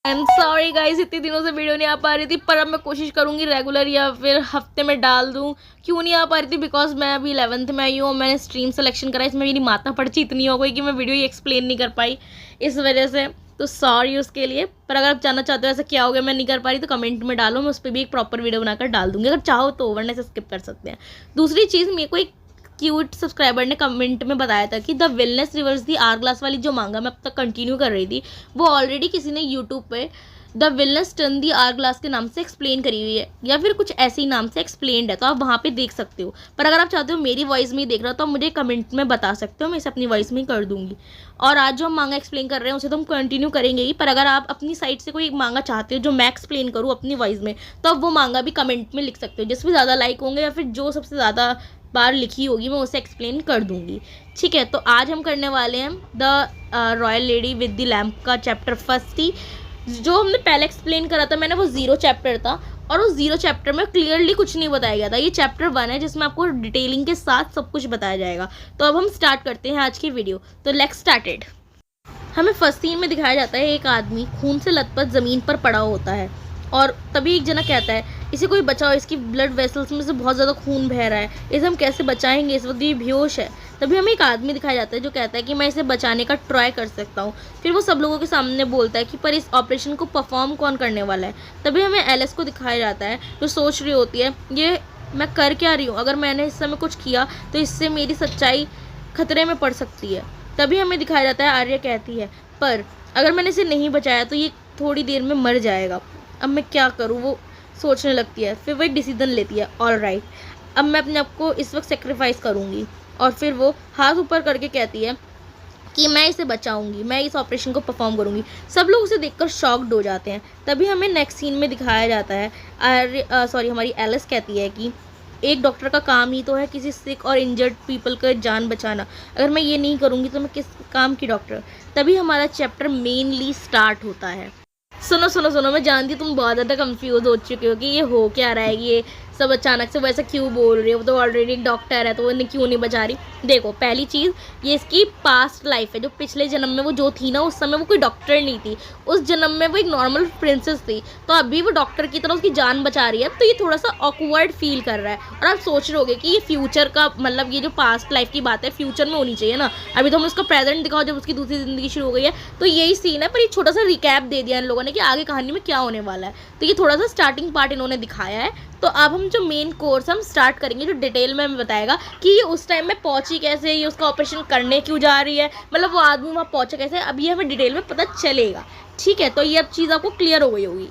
I am sorry guys, इतनी दिनों से वीडियो नहीं आ पा रही थी, पर अब मैं कोशिश करूंगी रेगुलर या फिर हफ्ते में डाल दूं। क्यों नहीं आ पा रही थी? बिकॉज मैं अभी 11th में आई हूँ और मैंने स्ट्रीम सिलेक्शन करा, इसमें मेरी माथा पर्ची इतनी हो गई कि मैं वीडियो ही एक्सप्लेन नहीं कर पाई इस वजह से। तो सॉरी उसके लिए। पर अगर आप जानना चाहते हो ऐसा क्या हो गया मैं नहीं कर पा रही, तो कमेंट में डालो, मैं उस पर भी एक प्रॉपर वीडियो बनाकर डाल दूंगी अगर चाहो तो, वरना से स्किप कर सकते हैं। दूसरी चीज़, मेरे को एक क्यूट सब्सक्राइबर ने कमेंट में बताया था कि the villainess reverse the hourglass वाली जो मांगा मैं अब तक कंटिन्यू कर रही थी, वो ऑलरेडी किसी ने यूट्यूब पे the villainess turn the hourglass के नाम से एक्सप्लेन करी हुई है, या फिर कुछ ऐसे ही नाम से एक्सप्लेन्ड है, तो आप वहाँ पे देख सकते हो। पर अगर आप चाहते हो मेरी वॉइस में ही देख रहा हो तो आप मुझे कमेंट में बता सकते हो, मैं इसे अपनी वॉइस में ही कर दूंगी। और आज जो हम मांगा एक्सप्लेन कर रहे हैं उसे तो हम कंटिन्यू करेंगे ही, पर अगर आप अपनी साइड से कोई मांगा चाहते हो जो मैं एक्सप्लेन करूँ अपनी वॉइस में, तो आप वो मांगा भी कमेंट में लिख सकते हो, जिसमें ज़्यादा लाइक होंगे या फिर जो सबसे ज़्यादा बार लिखी होगी मैं उसे एक्सप्लेन कर दूंगी। ठीक है, तो आज हम करने वाले हैं the royal lady with the lamp का चैप्टर फर्स्ट ही। जो हमने पहले एक्सप्लेन करा था मैंने, वो 0 चैप्टर था और उस 0 चैप्टर में क्लियरली कुछ नहीं बताया गया था। ये चैप्टर 1 है जिसमें आपको डिटेलिंग के साथ सब कुछ बताया जाएगा। तो अब हम स्टार्ट करते हैं आज की वीडियो। तो लेट्स स्टार्टेड। हमें फर्स्ट सीन में दिखाया जाता है एक आदमी खून से लथपथ ज़मीन पर पड़ा होता है और तभी एक जना कहता है इसे कोई बचाओ, इसकी ब्लड वेसल्स में से बहुत ज़्यादा खून बह रहा है, इसे हम कैसे बचाएंगे, इस वक्त ये बेहोश है। तभी हमें एक आदमी दिखाया जाता है जो कहता है कि मैं इसे बचाने का ट्राई कर सकता हूँ। फिर वो सब लोगों के सामने बोलता है कि पर इस ऑपरेशन को परफॉर्म कौन करने वाला है। तभी हमें एलिस को दिखाया जाता है जो सोच रही होती है ये मैं कर क्या रही हूँ, अगर मैंने इस समय कुछ किया तो इससे मेरी सच्चाई खतरे में पड़ सकती है। तभी हमें दिखाया जाता है आर्या कहती है पर अगर मैंने इसे नहीं बचाया तो ये थोड़ी देर में मर जाएगा, अब मैं क्या करूँ। वो सोचने लगती है, फिर वो एक डिसीजन लेती है, ऑल राइट अब मैं अपने आप को इस वक्त सेक्रीफाइस करूँगी। और फिर वो हाथ ऊपर करके कहती है कि मैं इसे बचाऊंगी, मैं इस ऑपरेशन को परफॉर्म करूंगी। सब लोग उसे देखकर शॉक्ड हो जाते हैं। तभी हमें नेक्स्ट सीन में दिखाया जाता है हमारी एलिस कहती है कि एक डॉक्टर का काम ही तो है किसी सिक और इंजर्ड पीपल का जान बचाना, अगर मैं ये नहीं करूँगी तो मैं किस काम की डॉक्टर। तभी हमारा चैप्टर मेनली स्टार्ट होता है। सुनो सुनो सुनो, मैं जानती हूँ तुम बहुत ज़्यादा कंफ्यूज हो चुके हो कि ये हो क्या रहा है, ये सब अचानक से वैसा क्यों बोल रही है, वो तो ऑलरेडी एक डॉक्टर है तो वो इन्हें क्यों नहीं बचा रही। देखो, पहली चीज़ ये इसकी पास्ट लाइफ है, जो पिछले जन्म में वो जो थी ना उस समय वो कोई डॉक्टर नहीं थी, उस जन्म में वो एक नॉर्मल प्रिंसेस थी, तो अभी वो डॉक्टर की तरह उसकी जान बचा रही है। तो ये थोड़ा सा ऑकवर्ड फील कर रहा है और आप सोच रहे होगे कि ये फ्यूचर का मतलब ये जो पास्ट लाइफ की बात है फ्यूचर में होनी चाहिए ना, अभी तो हम उसका प्रेजेंट दिखाओ जब उसकी दूसरी ज़िंदगी शुरू हो गई है। तो यही सीन है, पर ये छोटा सा रिकैप दे दिया इन लोगों ने कि आगे कहानी में क्या होने वाला है। तो ये थोड़ा सा स्टार्टिंग पार्ट इन्होंने दिखाया है। तो अब हम जो मेन कोर्स हम स्टार्ट करेंगे, जो डिटेल में हमें बताएगा कि ये उस टाइम में पहुंची कैसे, ये उसका ऑपरेशन करने क्यों जा रही है, मतलब वो आदमी वहाँ पहुंचा कैसे, अब ये हमें डिटेल में पता चलेगा। ठीक है, तो ये अब चीज़ आपको क्लियर हो गई होगी।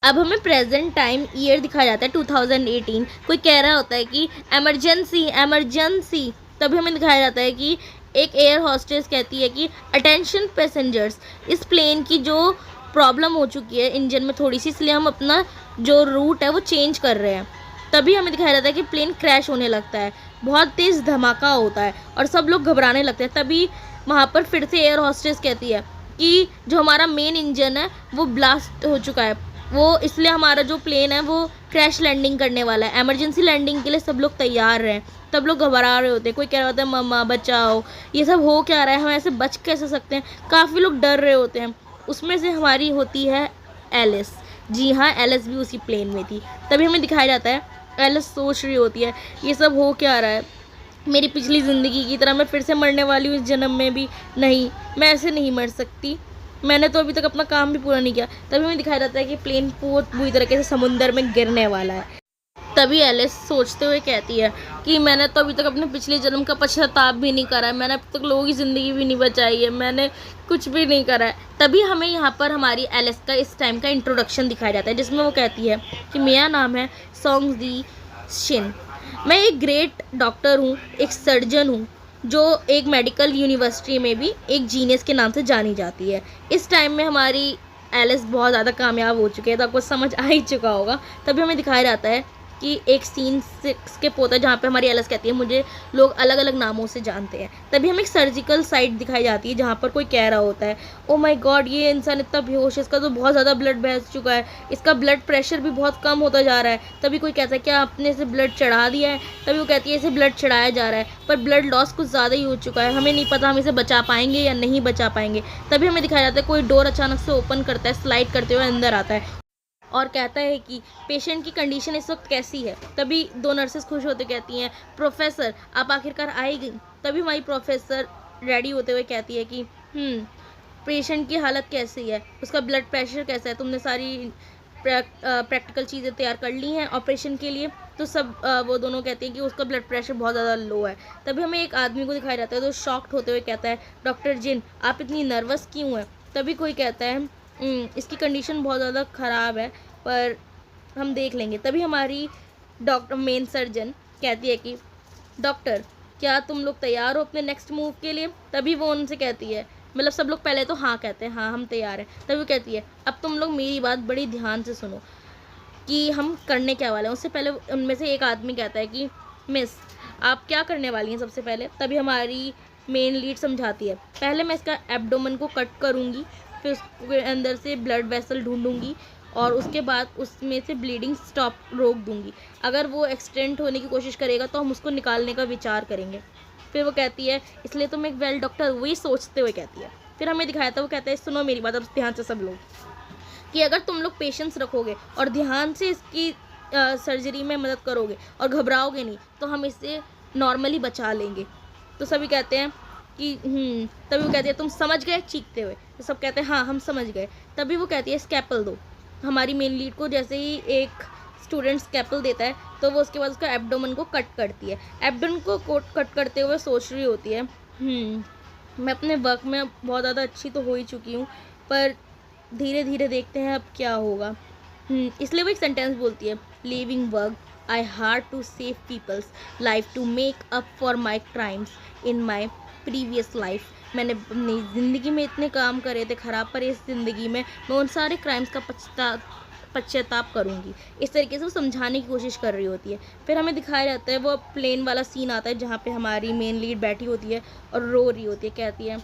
अब हमें प्रेजेंट टाइम ईयर दिखाया जाता है 2018। कोई कह रहा होता है कि एमरजेंसी एमरजेंसी, तभी हमें दिखाया जाता है कि एक एयर हॉस्टेस कहती है कि अटेंशन पैसेंजर्स, इस प्लेन की जो प्रॉब्लम हो चुकी है इंजन में थोड़ी सी, इसलिए हम अपना जो रूट है वो चेंज कर रहे हैं। तभी हमें दिखाया जाता है कि प्लेन क्रैश होने लगता है, बहुत तेज़ धमाका होता है और सब लोग घबराने लगते हैं। तभी वहाँ पर फिर से एयर हॉस्टेस कहती है कि जो हमारा मेन इंजन है वो ब्लास्ट हो चुका है, वो इसलिए हमारा जो प्लेन है वो क्रैश लैंडिंग करने वाला है, एमरजेंसी लैंडिंग के लिए सब लोग तैयार हैं। तब लोग घबरा रहे होते हैं, कोई कह रहा होता है मम्मा बचाओ, ये सब हो क्या रहा है, हम ऐसे बच कैसे सकते हैं, काफ़ी लोग डर रहे होते हैं। उसमें से हमारी होती है एलिस। जी हाँ, एलिस भी उसी प्लेन में थी। तभी हमें दिखाया जाता है एलिस सोच रही होती है ये सब हो क्या रहा है, मेरी पिछली ज़िंदगी की तरह मैं फिर से मरने वाली हूँ इस जन्म में भी, नहीं मैं ऐसे नहीं मर सकती, मैंने तो अभी तक अपना काम भी पूरा नहीं किया। तभी हमें दिखाया जाता है कि प्लेन बहुत बुरी तरीके से समुंदर में गिरने वाला है। तभी एलिस सोचते हुए कहती है कि मैंने तो अभी तक अपने पिछले जन्म का पश्चाताप भी नहीं करा है, मैंने अब तक लोगों की ज़िंदगी भी नहीं बचाई है, मैंने कुछ भी नहीं करा है। तभी हमें यहाँ पर हमारी एलिस का इस टाइम का इंट्रोडक्शन दिखाया जाता है, जिसमें वो कहती है कि मेरा नाम है सोंग दी शिन, मैं एक ग्रेट डॉक्टर हूँ, एक सर्जन हूँ जो एक मेडिकल यूनिवर्सिटी में भी एक जीनियस के नाम से जानी जाती है। इस टाइम में हमारी एलिस बहुत ज़्यादा कामयाब हो चुकी है, तो आपको समझ आ ही चुका होगा। तभी हमें दिखाया जाता है कि एक सीन स्किप होता है जहाँ पे हमारी एलिस कहती है मुझे लोग अलग अलग नामों से जानते हैं। तभी हमें एक सर्जिकल साइट दिखाई जाती है जहाँ पर कोई कह रहा होता है ओ माय गॉड ये इंसान इतना बेहोश है, इसका तो बहुत ज़्यादा ब्लड बह चुका है, इसका ब्लड प्रेशर भी बहुत कम होता जा रहा है। तभी कोई कहता है क्या आपने इसे ब्लड चढ़ा दिया है? तभी वो कहती है इसे ब्लड चढ़ाया जा रहा है पर ब्लड लॉस कुछ ज़्यादा ही हो चुका है, हमें नहीं पता हम इसे बचा पाएंगे या नहीं बचा पाएंगे। तभी हमें दिखाया जाता है कोई डोर अचानक से ओपन करता है, स्लाइड करते हुए अंदर आता है और कहता है कि पेशेंट की कंडीशन इस वक्त कैसी है। तभी दो नर्सेस खुश होते कहती हैं प्रोफेसर आप आखिरकार आएगी। तभी हमारी प्रोफेसर रेडी होते हुए कहती है कि पेशेंट की हालत कैसी है, उसका ब्लड प्रेशर कैसा है, तुमने सारी प्रैक्टिकल चीज़ें तैयार कर ली हैं ऑपरेशन के लिए? तो सब वो दोनों कहते हैं कि उसका ब्लड प्रेशर बहुत ज़्यादा लो है। तभी हमें एक आदमी को दिखाया जाता है तो शॉक्ड होते हुए कहता है डॉक्टर जिन आप इतनी नर्वस क्यों हैं? तभी कोई कहता है इसकी कंडीशन बहुत ज़्यादा ख़राब है पर हम देख लेंगे। तभी हमारी डॉक्टर मेन सर्जन कहती है कि डॉक्टर क्या तुम लोग तैयार हो अपने नेक्स्ट मूव के लिए? तभी वो उनसे कहती है मतलब सब लोग पहले तो हाँ कहते हैं हाँ हम तैयार हैं। तभी वो कहती है अब तुम लोग मेरी बात बड़ी ध्यान से सुनो कि हम करने क्या वाले हैं। उससे पहले उनमें से एक आदमी कहता है कि मिस आप क्या करने वाली हैं सबसे पहले? तभी हमारी मेन लीड समझाती है पहले मैं इसका एब्डोमेन को कट करूँगी, फिर उसके अंदर से ब्लड वेसल ढूंढूंगी और उसके बाद उसमें से ब्लीडिंग स्टॉप रोक दूंगी। अगर वो एक्सटेंड होने की कोशिश करेगा तो हम उसको निकालने का विचार करेंगे। फिर वो कहती है इसलिए तुम एक वेल डॉक्टर वही सोचते हुए कहती है। फिर हमें दिखाया था वो कहता है सुनो मेरी बात अब ध्यान से सब लोग कि अगर तुम लोग पेशेंस रखोगे और ध्यान से इसकी सर्जरी में मदद करोगे और घबराओगे नहीं तो हम इसे नॉर्मली बचा लेंगे। तो सभी कहते हैं कि तभी वो कहती है तुम समझ गए चीखते हुए। तो सब कहते हैं हाँ हम समझ गए। तभी वो कहती है स्कैपल दो। हमारी मेन लीड को जैसे ही एक स्टूडेंट स्कैपल देता है तो वो उसके बाद उसका एब्डोमेन को कट करती है। एब्डोमेन को कट करते हुए सोच रही होती है मैं अपने वर्क में बहुत ज़्यादा अच्छी तो हो ही चुकी हूँ पर धीरे धीरे देखते हैं अब क्या होगा। इसलिए वो एक सेंटेंस बोलती है living work I hard to save people's life to make up for my crimes in my previous life. मैंने अपनी ज़िंदगी में इतने काम करे थे ख़राब पर इस ज़िंदगी में मैं उन सारे क्राइम्स का पश्चाताप करूँगी। इस तरीके से वो समझाने की कोशिश कर रही होती है। फिर हमें दिखाया जाता है वो प्लेन वाला सीन आता है जहाँ पे हमारी मेन लीड बैठी होती है और रो रही होती है। कहती है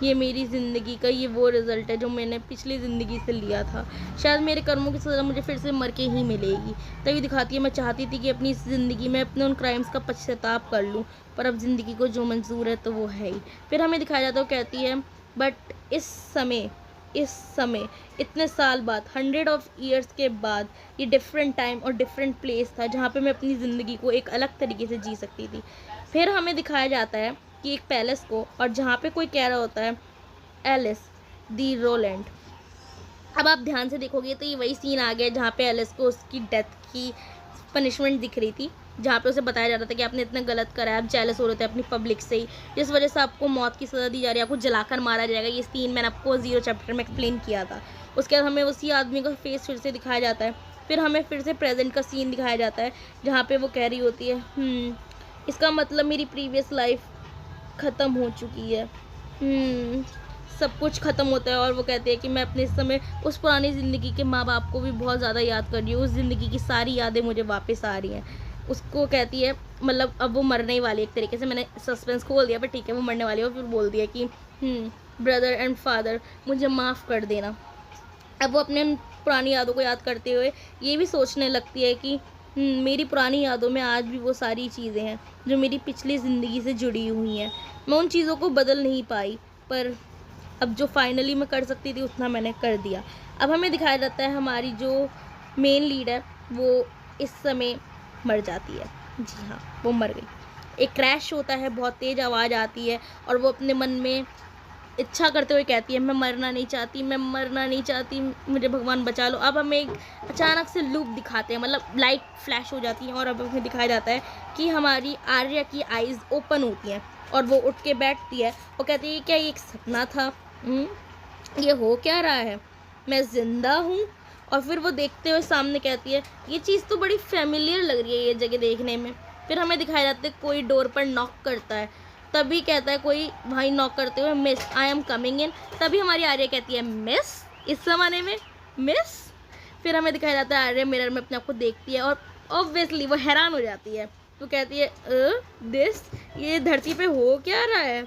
ये मेरी ज़िंदगी का ये वो रिज़ल्ट है जो मैंने पिछली ज़िंदगी से लिया था, शायद मेरे कर्मों की सज़ा मुझे फिर से मर के ही मिलेगी। तभी दिखाती है मैं चाहती थी कि अपनी ज़िंदगी में अपने उन क्राइम्स का पश्चाताप कर लूँ पर अब ज़िंदगी को जो मंजूर है तो वो है ही। फिर हमें दिखाया जाता है वो कहती है बट इस समय इतने साल बाद 100 ऑफ ईयर्स के बाद ये डिफरेंट टाइम और डिफरेंट प्लेस था जहाँ पे मैं अपनी ज़िंदगी को एक अलग तरीके से जी सकती थी। फिर हमें दिखाया जाता है कि एक पैलेस को और जहाँ पे कोई कह रहा होता है एलिस दी रोलैंड। अब आप ध्यान से देखोगे तो ये वही सीन आ गया जहाँ पे एलिस को उसकी डेथ की पनिशमेंट दिख रही थी जहाँ पे उसे बताया जा रहा था कि आपने इतना गलत करा है, आप जेलस हो रहे थे अपनी पब्लिक से ही, जिस वजह से आपको मौत की सज़ा दी जा रही है, आपको जलाकर मारा जाएगा। ये सीन मैंने आपको 0 चैप्टर में एक्सप्लेन किया था। उसके बाद हमें उसी आदमी का फेस फिर से दिखाया जाता है। फिर हमें फिर से प्रेजेंट का सीन दिखाया जाता है जहाँ पर वो कह रही होती है इसका मतलब मेरी प्रीवियस लाइफ ख़त्म हो चुकी है। सब कुछ ख़त्म होता है और वो कहते हैं कि मैं अपने इस समय उस पुरानी ज़िंदगी के माँ बाप को भी बहुत ज़्यादा याद कर रही हूँ, उस ज़िंदगी की सारी यादें मुझे वापस आ रही हैं। उसको कहती है मतलब अब वो मरने वाली, एक तरीके से मैंने सस्पेंस खोल दिया पर ठीक है वो मरने वाली है। और फिर बोल दिया कि ब्रदर एंड फादर मुझे माफ़ कर देना। अब वो अपने पुरानी यादों को याद करते हुए ये भी सोचने लगती है कि मेरी पुरानी यादों में आज भी वो सारी चीज़ें हैं जो मेरी पिछली ज़िंदगी से जुड़ी हुई हैं। मैं उन चीज़ों को बदल नहीं पाई पर अब जो फाइनली मैं कर सकती थी उतना मैंने कर दिया। अब हमें दिखाया जाता है हमारी जो मेन लीड है वो इस समय मर जाती है। जी हाँ वो मर गई। एक क्रैश होता है, बहुत तेज़ आवाज़ आती है और वो अपने मन में इच्छा करते हुए कहती है मैं मरना नहीं चाहती, मैं मरना नहीं चाहती, मुझे भगवान बचा लो। अब हमें एक अचानक से लूप दिखाते हैं, मतलब लाइट फ्लैश हो जाती है और अब हमें दिखाया जाता है कि हमारी आर्या की आइज़ ओपन होती हैं और वो उठ के बैठती है और कहती है क्या ये एक सपना था, ये हो क्या रहा है, मैं ज़िंदा हूँ। और फिर वो देखते हुए सामने कहती है ये चीज़ तो बड़ी फेमिलियर लग रही है ये जगह देखने में। फिर हमें दिखाया जाता है कोई डोर पर नॉक करता है, तभी कहता है कोई भाई नॉक करते हुए miss I am coming in. तभी हमारी आर्या कहती है मिस, इस ज़माने में मिस। फिर हमें दिखाया जाता है आर्या मिरर में अपने आप को देखती है और ऑब्वियसली वो हैरान हो जाती है। वो कहती है दिस, ये धरती पे हो क्या रहा है,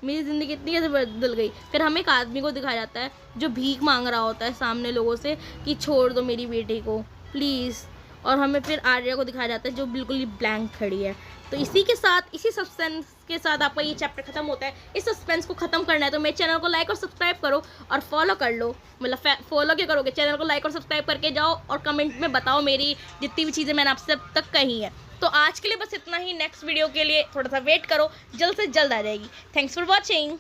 मेरी ज़िंदगी इतनी कैसे बदल गई। फिर हमें एक आदमी को दिखाया जाता है जो भीख मांग रहा होता है सामने लोगों से कि छोड़ दो मेरी बेटी को प्लीज़। और हमें फिर आर्या को दिखाया जाता है जो बिल्कुल ही ब्लैंक खड़ी है। तो इसी के साथ, इसी सस्पेंस के साथ आपका ये चैप्टर खत्म होता है। इस सस्पेंस को खत्म करना है तो मेरे चैनल को लाइक और सब्सक्राइब करो और फॉलो कर लो। मतलब फॉलो क्या करोगे, चैनल को लाइक और सब्सक्राइब करके जाओ और कमेंट में बताओ मेरी जितनी भी चीज़ें मैंने आपसे अब तक कही हैं। तो आज के लिए बस इतना ही। नेक्स्ट वीडियो के लिए थोड़ा सा वेट करो, जल्द से जल्द आ जाएगी। Thanks for watching.